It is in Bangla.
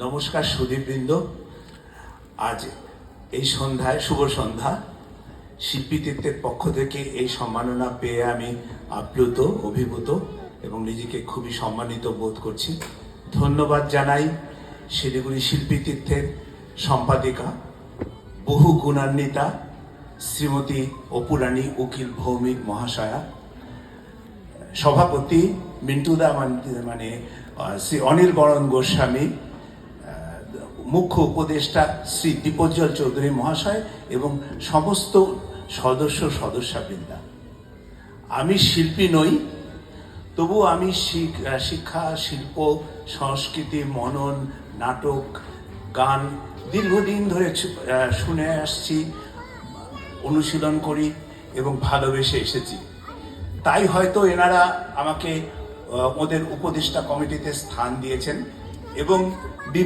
নমস্কার সুধীবৃন্দ, আজ এই সন্ধ্যায় শুভ সন্ধ্যা। শিল্পীতীর্থের পক্ষ থেকে এই সম্মাননা পেয়ে আমি আপ্লুত, অভিভূত এবং নিজেকে খুবই সম্মানিত বোধ করছি। ধন্যবাদ জানাই শিলিগুড়ি শিল্পীতীর্থের সম্পাদিকা, বহু গুণান্বিতা শ্রীমতী অপুরানী উকিল ভৌমিক মহাশয়া, সভাপতি মিন্টুদা মানে শ্রী অনিল বরণ গোস্বামী, মুখ্য উপদেষ্টা শ্রী দীপজ্জ্বল চৌধুরী মহাশয় এবং সমস্ত সদস্যবৃন্দা। আমি শিল্পী নই, তবু আমি শিক্ষা, শিল্প, সংস্কৃতি, মনন, নাটক, গান দীর্ঘদিন ধরে শুনে আসছি, অনুশীলন করি এবং ভালোবেসে এসেছি। তাই হয়তো এনারা আমাকে ওদের উপদেষ্টা কমিটিতে স্থান দিয়েছেন এবং বিভিন্ন